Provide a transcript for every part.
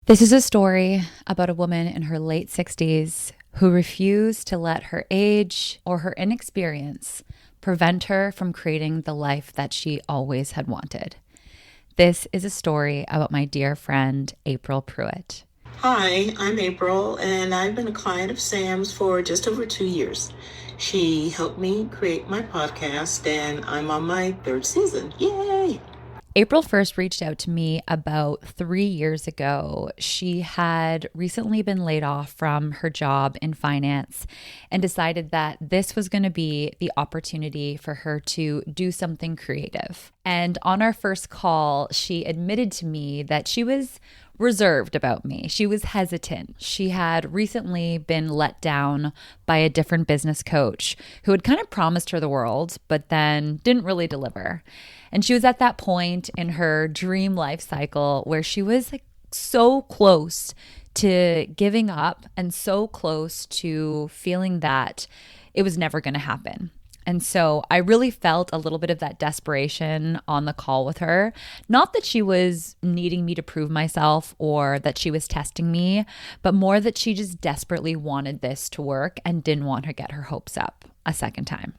This is a story about a woman in her late 60s who refused to let her age or her inexperience prevent her from creating the life that she always had wanted. This is a story about my dear friend, April Pruitt. Hi, I'm April, and I've been a client of Sam's for just over 2 years. She helped me create my podcast, and I'm on my third season. Yay! April first reached out to me about 3 years ago. She had recently been laid off from her job in finance and decided that this was going to be the opportunity for her to do something creative. And on our first call, she admitted to me that she was reserved about me. She was hesitant. She had recently been let down by a different business coach who had kind of promised her the world, but then didn't really deliver. And she was at that point in her dream life cycle where she was like so close to giving up and so close to feeling that it was never going to happen. And so I really felt a little bit of that desperation on the call with her. Not that she was needing me to prove myself or that she was testing me, but more that she just desperately wanted this to work and didn't want to get her hopes up a second time.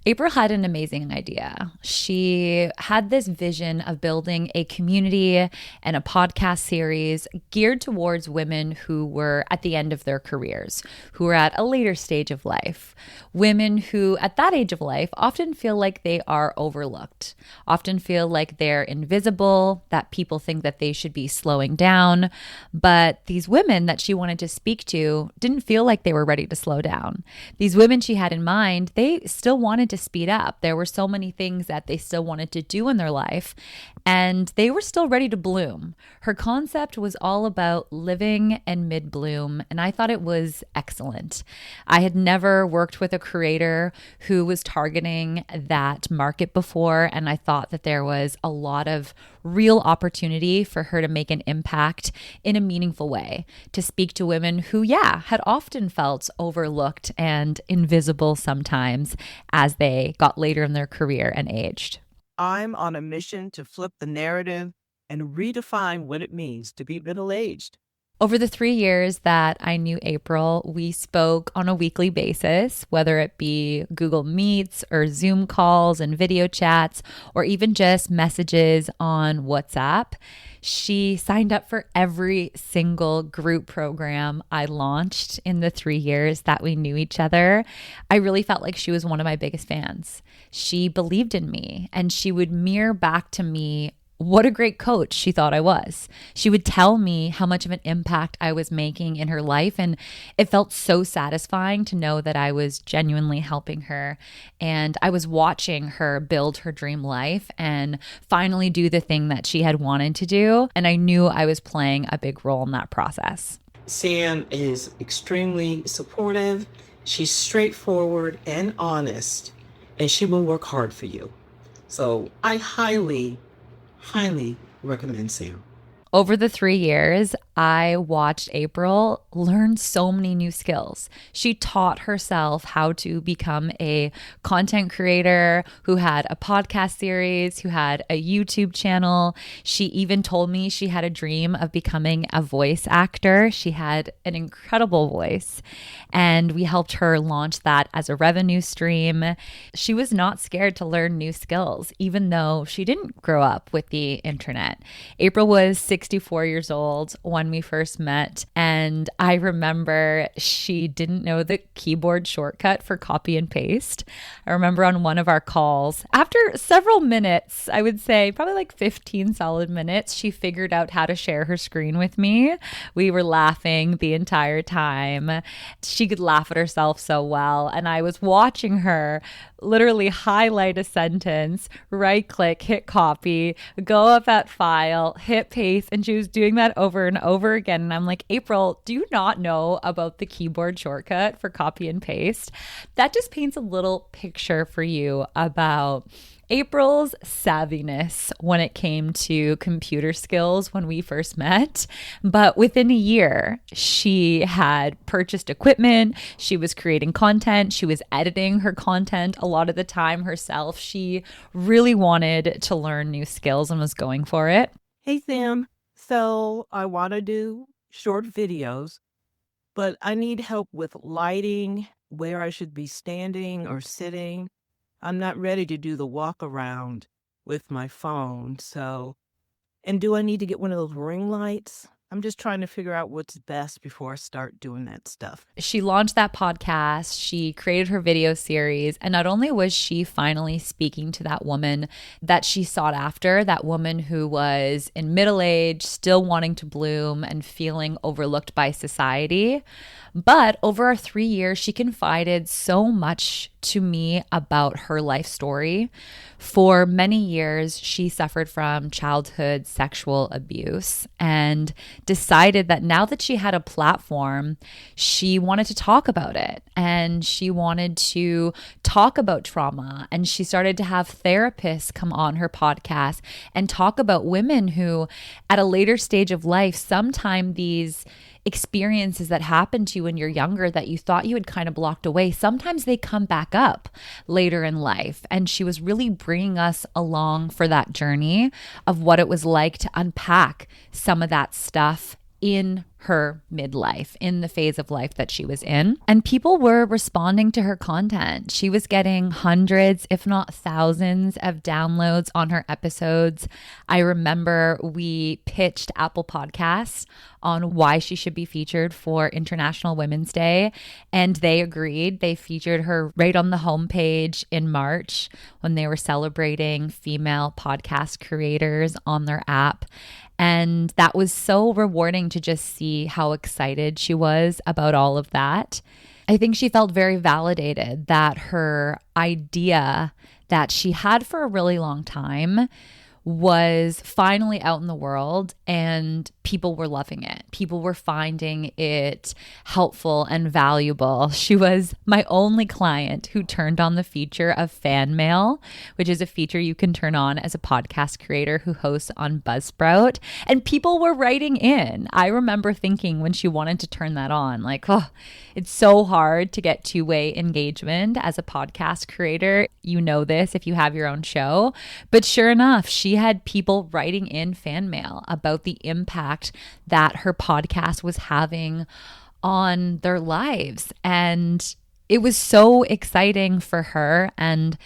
April had an amazing idea. She had this vision of building a community and a podcast series geared towards women who were at the end of their careers, who were at a later stage of life. Women who, at that age of life, often feel like they are overlooked, often feel like they're invisible, that people think that they should be slowing down. But these women that she wanted to speak to didn't feel like they were ready to slow down. These women she had in mind, they still wanted to speed up. There were so many things that they still wanted to do in their life, and they were still ready to bloom. Her concept was all about living and mid-bloom, and I thought it was excellent. I had never worked with a creator who was targeting that market before, and I thought that there was a lot of real opportunity for her to make an impact in a meaningful way, to speak to women who, had often felt overlooked and invisible sometimes as they got later in their career and aged. I'm on a mission to flip the narrative and redefine what it means to be middle-aged. Over the 3 years that I knew April, we spoke on a weekly basis, whether it be Google Meets or Zoom calls and video chats, or even just messages on WhatsApp. She signed up for every single group program I launched in the 3 years that we knew each other. I really felt like she was one of my biggest fans. She believed in me, and she would mirror back to me what a great coach she thought I was. She would tell me how much of an impact I was making in her life, and it felt so satisfying to know that I was genuinely helping her, and I was watching her build her dream life and finally do the thing that she had wanted to do, and I knew I was playing a big role in that process. Sam is extremely supportive. She's straightforward and honest, and she will work hard for you. So I highly recommend Sam. Over the 3 years, I watched April learn so many new skills. She taught herself how to become a content creator who had a podcast series, who had a YouTube channel. She even told me she had a dream of becoming a voice actor. She had an incredible voice, and we helped her launch that as a revenue stream. She was not scared to learn new skills, even though she didn't grow up with the internet. April was 64 years old when we first met, and I remember she didn't know the keyboard shortcut for copy and paste. I remember on one of our calls, after several minutes, I would say probably like 15 solid minutes, she figured out how to share her screen with me. We were laughing the entire time. She could laugh at herself so well, and I was watching her literally highlight a sentence, right click, hit copy, go up at file, hit paste, and she was doing that over and over again. And I'm like, April, do you not know about the keyboard shortcut for copy and paste? That just paints a little picture for you about April's savviness when it came to computer skills when we first met. But within a year, she had purchased equipment, she was creating content, she was editing her content a lot of the time herself. She really wanted to learn new skills and was going for it. Hey, Sam. So I want to do short videos, but I need help with lighting, where I should be standing or sitting. I'm not ready to do the walk around with my phone. And do I need to get one of those ring lights? I'm just trying to figure out what's best before I start doing that stuff. She launched that podcast, she created her video series, and not only was she finally speaking to that woman that she sought after, that woman who was in middle age, still wanting to bloom and feeling overlooked by society, but over our 3 years, she confided so much to me about her life story. For many years, she suffered from childhood sexual abuse and decided that now that she had a platform, she wanted to talk about it and she wanted to talk about trauma. And she started to have therapists come on her podcast and talk about women who, at a later stage of life, sometimes these experiences that happen to you when you're younger that you thought you had kind of blocked away, sometimes they come back up later in life. And she was really bringing us along for that journey of what it was like to unpack some of that stuff in her midlife, in the phase of life that she was in. And people were responding to her content. She was getting hundreds, if not thousands, of downloads on her episodes. I remember we pitched Apple Podcasts on why she should be featured for International Women's Day, and they agreed. They featured her right on the homepage in March when they were celebrating female podcast creators on their app. And that was so rewarding to just see how excited she was about all of that. I think she felt very validated that her idea that she had for a really long time was finally out in the world and people were loving it. People were finding it helpful and valuable. She was my only client who turned on the feature of fan mail, which is a feature you can turn on as a podcast creator who hosts on Buzzsprout. And people were writing in. I remember thinking when she wanted to turn that on, like, oh, it's so hard to get two-way engagement as a podcast creator. You know this if you have your own show. But sure enough, she had people writing in fan mail about the impact that her podcast was having on their lives. And it was so exciting for her. And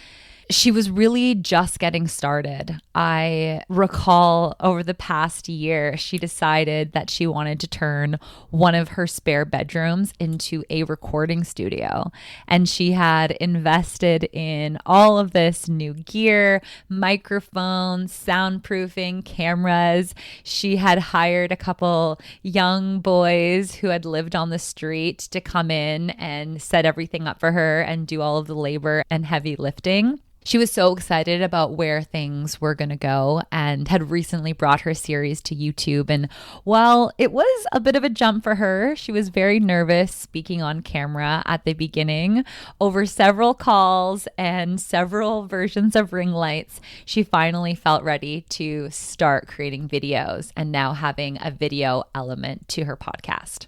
she was really just getting started. I recall over the past year, she decided that she wanted to turn one of her spare bedrooms into a recording studio. And she had invested in all of this new gear, microphones, soundproofing, cameras. She had hired a couple young boys who had lived on the street to come in and set everything up for her and do all of the labor and heavy lifting. She was so excited about where things were going to go and had recently brought her series to YouTube. And while it was a bit of a jump for her, she was very nervous speaking on camera at the beginning. Over several calls and several versions of ring lights, she finally felt ready to start creating videos and now having a video element to her podcast.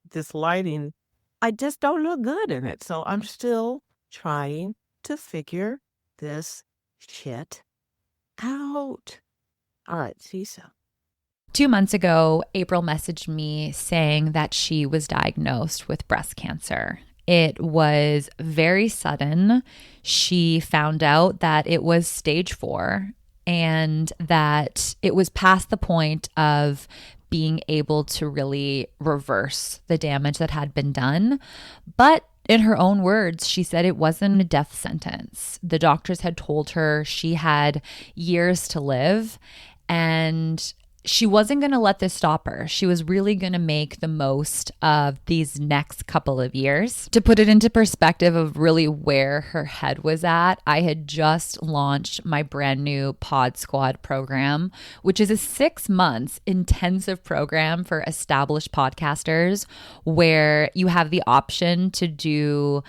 This lighting, I just don't look good in it. So I'm still trying to figure this shit out. All right, see so. 2 months ago, April messaged me saying that she was diagnosed with breast cancer. It was very sudden. She found out that it was stage 4 and that it was past the point of being able to really reverse the damage that had been done. But in her own words, she said it wasn't a death sentence. The doctors had told her she had years to live and she wasn't going to let this stop her. She was really going to make the most of these next couple of years. To put it into perspective of really where her head was at, I had just launched my brand new Pod Squad program, which is a 6 months intensive program for established podcasters where you have the option to do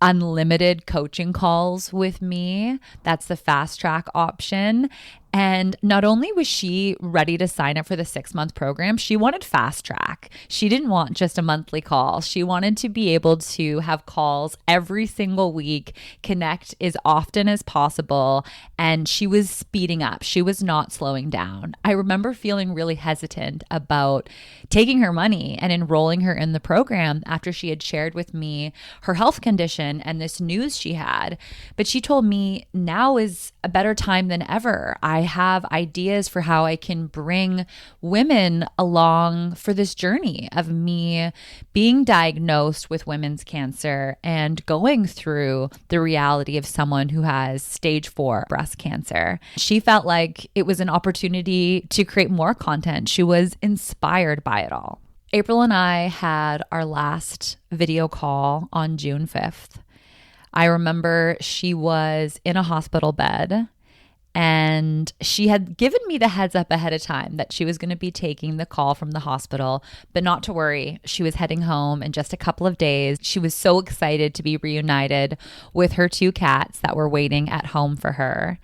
unlimited coaching calls with me. That's the fast track option. And not only was she ready to sign up for the 6-month program, she wanted fast track. She didn't want just a monthly call. She wanted to be able to have calls every single week, connect as often as possible. And she was speeding up. She was not slowing down. I remember feeling really hesitant about taking her money and enrolling her in the program after she had shared with me her health condition and this news she had. But she told me now is a better time than ever. I have ideas for how I can bring women along for this journey of me being diagnosed with women's cancer and going through the reality of someone who has stage 4 breast cancer. She felt like it was an opportunity to create more content. She was inspired by it all. April and I had our last video call on June 5th. I remember she was in a hospital bed and she had given me the heads up ahead of time that she was going to be taking the call from the hospital, but not to worry. She was heading home in just a couple of days. She was so excited to be reunited with her 2 cats that were waiting at home for her.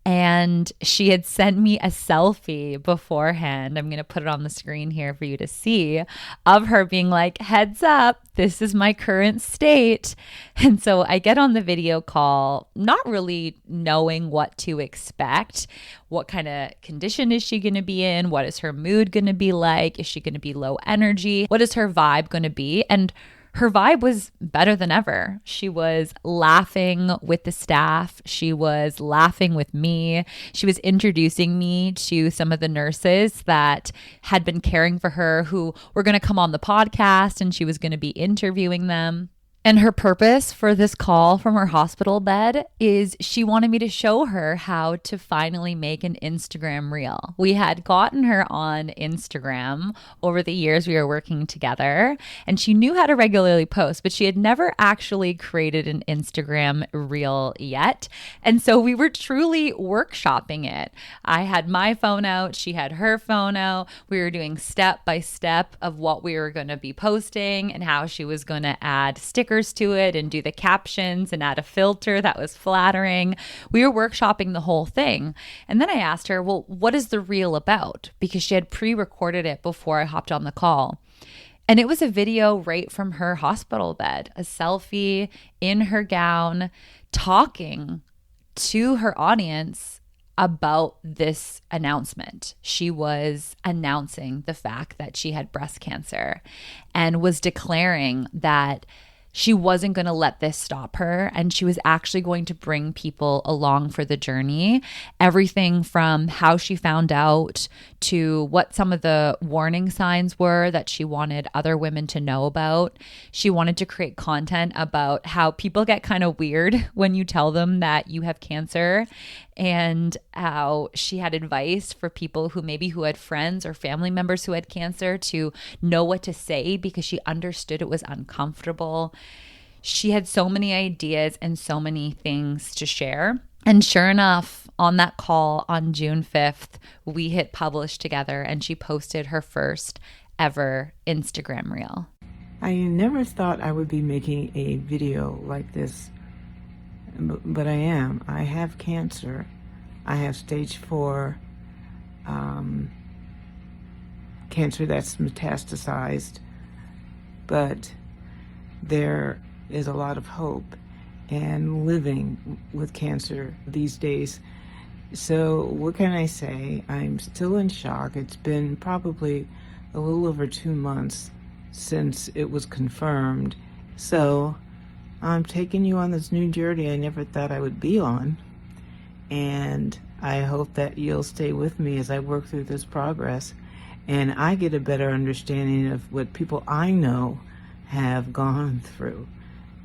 And she had sent me a selfie beforehand. I'm going to put it on the screen here for you to see, of her being like, heads up, this is my current state. And so I get on the video call, not really knowing what to expect. What kind of condition is she going to be in? What is her mood going to be like? Is she going to be low energy? What is her vibe going to be? And her vibe was better than ever. She was laughing with the staff. She was laughing with me. She was introducing me to some of the nurses that had been caring for her who were going to come on the podcast, and she was going to be interviewing them. And her purpose for this call from her hospital bed is she wanted me to show her how to finally make an Instagram reel. We had gotten her on Instagram over the years we were working together, and she knew how to regularly post, but she had never actually created an Instagram reel yet. And so we were truly workshopping it. I had my phone out, she had her phone out. We were doing step by step of what we were going to be posting and how she was going to add stickers to it and do the captions and add a filter that was flattering. We were workshopping the whole thing. And then I asked her, well, what is the reel about? Because she had pre-recorded it before I hopped on the call. And it was a video right from her hospital bed, a selfie in her gown, talking to her audience about this announcement. She was announcing the fact that she had breast cancer and was declaring that she wasn't going to let this stop her, and she was actually going to bring people along for the journey. Everything from how she found out to what some of the warning signs were that she wanted other women to know about. She wanted to create content about how people get kind of weird when you tell them that you have cancer, and how she had advice for people who had friends or family members who had cancer to know what to say because she understood it was uncomfortable. She had so many ideas and so many things to share. And sure enough, on that call on June 5th, we hit publish together and she posted her first ever Instagram reel. I never thought I would be making a video like this, but I am. I have cancer. I have stage 4 cancer that's metastasized, but there is a lot of hope and living with cancer these days. So what can I say? I'm still in shock. It's been probably a little over 2 months since it was confirmed. So I'm taking you on this new journey I never thought I would be on. And I hope that you'll stay with me as I work through this progress and I get a better understanding of what people I know have gone through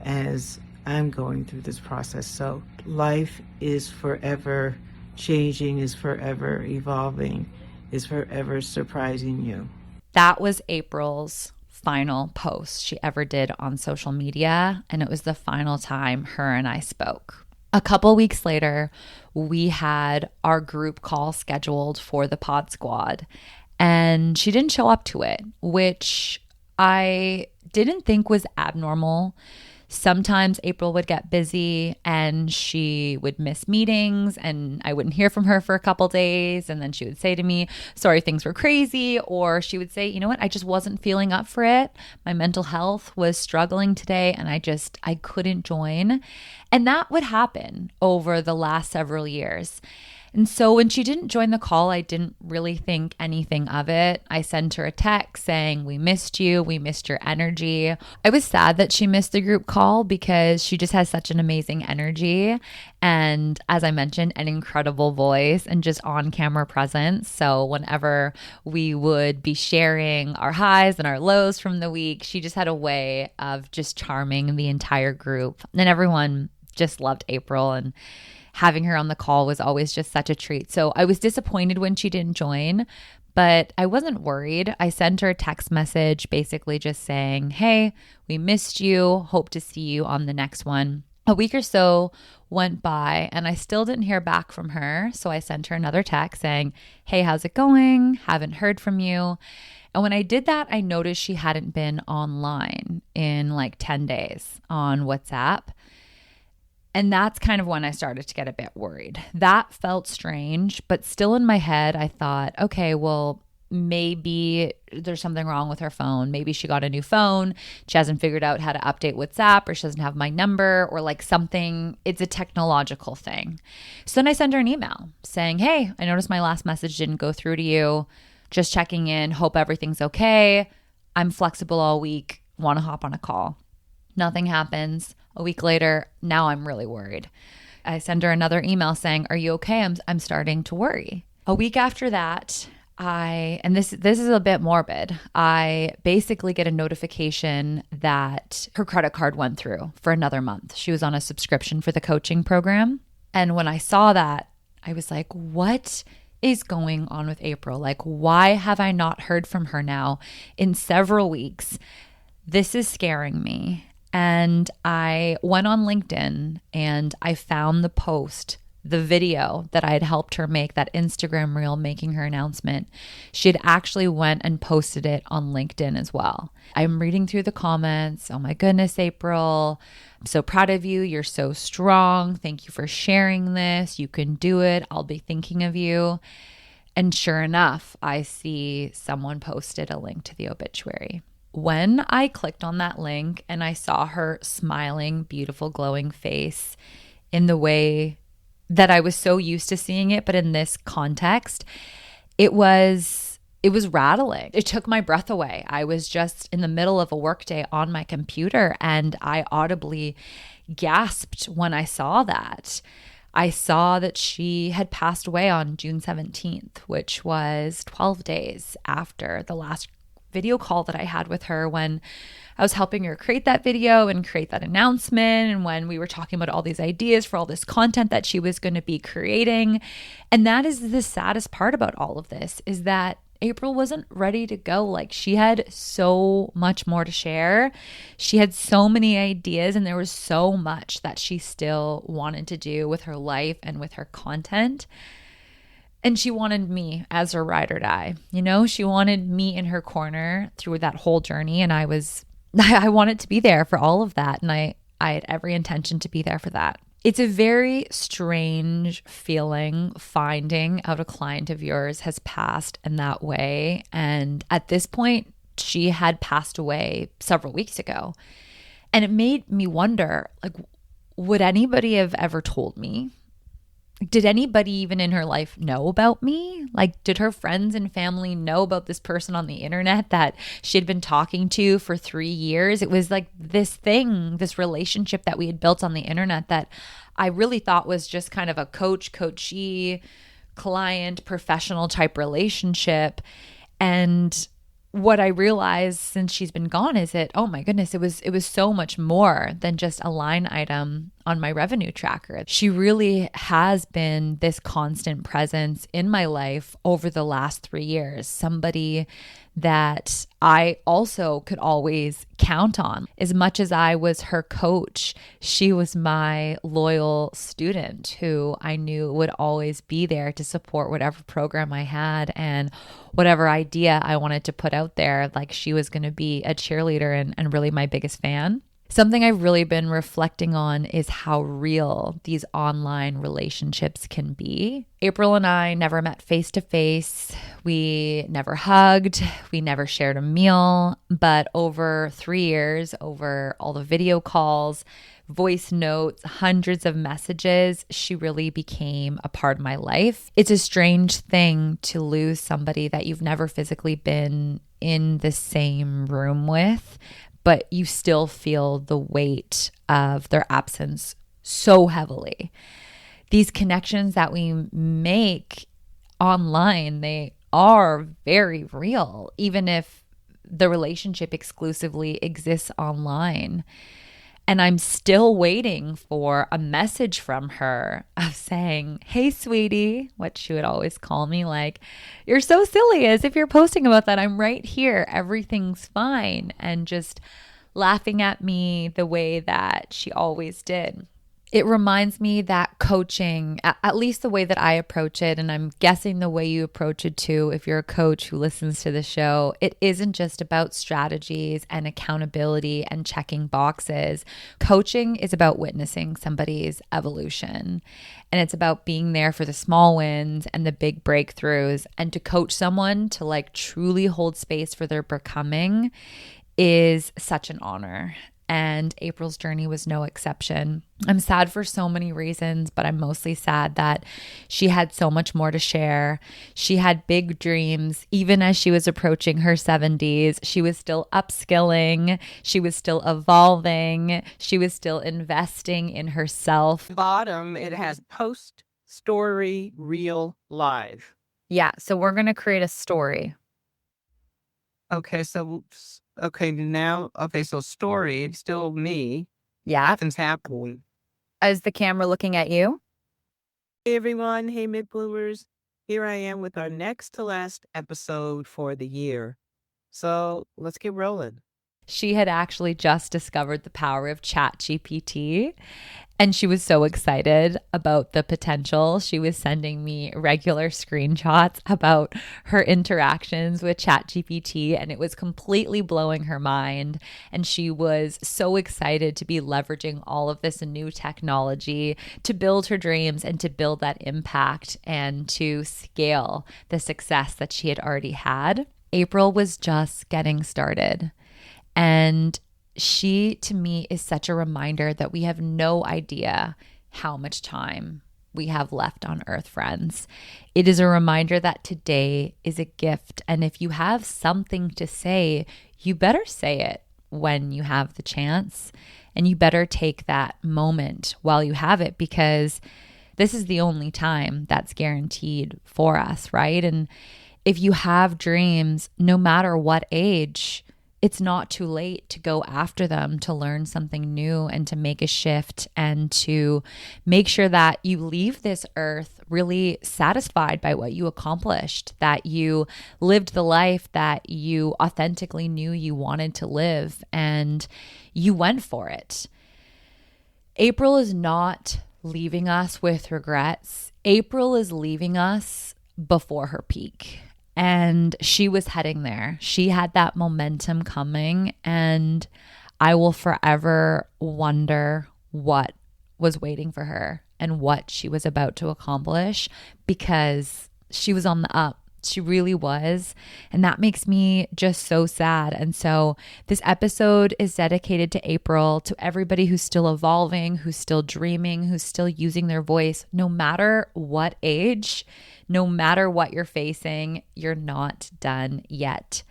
as I'm going through this process. So life is forever changing, is forever evolving, is forever surprising you. That was April's final post she ever did on social media, and it was the final time her and I spoke. A couple weeks later, we had our group call scheduled for the Pod Squad, and she didn't show up to it, which I didn't think was abnormal. Sometimes April would get busy and she would miss meetings and I wouldn't hear from her for a couple days. And then she would say to me, sorry, things were crazy. Or she would say, you know what? I just wasn't feeling up for it. My mental health was struggling today and I couldn't join. And that would happen over the last several years. And so when she didn't join the call, I didn't really think anything of it. I sent her a text saying, we missed you. We missed your energy. I was sad that she missed the group call because she just has such an amazing energy. And as I mentioned, an incredible voice and just on-camera presence. So whenever we would be sharing our highs and our lows from the week, she just had a way of just charming the entire group. And everyone just loved April, and having her on the call was always just such a treat. So I was disappointed when she didn't join, but I wasn't worried. I sent her a text message basically just saying, hey, we missed you. Hope to see you on the next one. A week or so went by and I still didn't hear back from her. So I sent her another text saying, hey, how's it going? Haven't heard from you. And when I did that, I noticed she hadn't been online in like 10 days on WhatsApp. And that's kind of when I started to get a bit worried. That felt strange, but still in my head, I thought, okay, well, maybe there's something wrong with her phone. Maybe she got a new phone. She hasn't figured out how to update WhatsApp, or she doesn't have my number, or like something. It's a technological thing. So then I sent her an email saying, hey, I noticed my last message didn't go through to you. Just checking in. Hope everything's okay. I'm flexible all week. Want to hop on a call. Nothing happens. A week later, now I'm really worried. I send her another email saying, are you okay? I'm starting to worry. A week after that, and this is a bit morbid, I basically get a notification that her credit card went through for another month. She was on a subscription for the coaching program. And when I saw that, I was like, what is going on with April? Like, why have I not heard from her now in several weeks? This is scaring me. And I went on LinkedIn and I found the post, the video that I had helped her make, that Instagram reel making her announcement. She had actually went and posted it on LinkedIn as well. I'm reading through the comments. Oh my goodness, April, I'm so proud of you. You're so strong. Thank you for sharing this. You can do it. I'll be thinking of you. And sure enough, I see someone posted a link to the obituary. When I clicked on that link and I saw her smiling, beautiful, glowing face in the way that I was so used to seeing it, but in this context, it was rattling. It took my breath away. I was just in the middle of a workday on my computer and I audibly gasped when I saw that. I saw that she had passed away on June 17th, which was 12 days after the last video call that I had with her, when I was helping her create that video and create that announcement, and when we were talking about all these ideas for all this content that she was going to be creating. And that is the saddest part about all of this, is that April wasn't ready to go. Like, she had so much more to share. She had so many ideas, and there was so much that she still wanted to do with her life and with her content. And she wanted me as her ride or die. You know, she wanted me in her corner through that whole journey. And I wanted to be there for all of that. And I had every intention to be there for that. It's a very strange feeling finding out a client of yours has passed in that way. And at this point, she had passed away several weeks ago. And it made me wonder, like, would anybody have ever told me? Did anybody even in her life know about me? Like, did her friends and family know about this person on the internet that she had been talking to for 3 years? It was like this thing, this relationship that we had built on the internet that I really thought was just kind of a coachee, client, professional type relationship. And what I realized since she's been gone is that, oh my goodness, it was so much more than just a line item on my revenue tracker. She really has been this constant presence in my life over the last 3 years. Somebody that I also could always count on. As much as I was her coach, she was my loyal student who I knew would always be there to support whatever program I had and whatever idea I wanted to put out there. Like, she was going to be a cheerleader and really my biggest fan. Something I've really been reflecting on is how real these online relationships can be. April and I never met face to face. We never hugged. We never shared a meal. But over 3 years, over all the video calls, voice notes, hundreds of messages, she really became a part of my life. It's a strange thing to lose somebody that you've never physically been in the same room with, but you still feel the weight of their absence so heavily. These connections that we make online, they are very real, even if the relationship exclusively exists online. And I'm still waiting for a message from her of saying, "Hey, sweetie," what she would always call me, like, "You're so silly," as if you're posting about that. I'm right here. Everything's fine. And just laughing at me the way that she always did. It reminds me that coaching, at least the way that I approach it, and I'm guessing the way you approach it too, if you're a coach who listens to the show, it isn't just about strategies and accountability and checking boxes. Coaching is about witnessing somebody's evolution. And it's about being there for the small wins and the big breakthroughs. And to coach someone to like truly hold space for their becoming is such an honor. And April's journey was no exception. I'm sad for so many reasons, but I'm mostly sad that she had so much more to share. She had big dreams. Even as she was approaching her 70s, she was still upskilling. She was still evolving. She was still investing in herself. Bottom, it has post, story, reel, live. Yeah, so we're going to create a story. Okay, so story, it's still me. Yeah. Nothing's happening. Is the camera looking at you? Hey everyone, hey mid-bloomers. Here I am with our next to last episode for the year. So let's get rolling. She had actually just discovered the power of ChatGPT, and she was so excited about the potential. She was sending me regular screenshots about her interactions with ChatGPT, and it was completely blowing her mind. And she was so excited to be leveraging all of this new technology to build her dreams and to build that impact and to scale the success that she had already had. April was just getting started. And she, to me, is such a reminder that we have no idea how much time we have left on earth, friends. It is a reminder that today is a gift. And if you have something to say, you better say it when you have the chance. And you better take that moment while you have it, because this is the only time that's guaranteed for us, right? And if you have dreams, no matter what age, it's not too late to go after them, to learn something new and to make a shift and to make sure that you leave this earth really satisfied by what you accomplished, that you lived the life that you authentically knew you wanted to live and you went for it. April is not leaving us with regrets. April is leaving us before her peak. And she was heading there. She had that momentum coming, and I will forever wonder what was waiting for her and what she was about to accomplish, because she was on the up. She really was. And that makes me just so sad. And so this episode is dedicated to April, to everybody who's still evolving, who's still dreaming, who's still using their voice, no matter what age, no matter what you're facing, you're not done yet.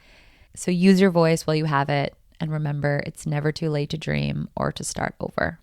So use your voice while you have it. And remember, it's never too late to dream or to start over.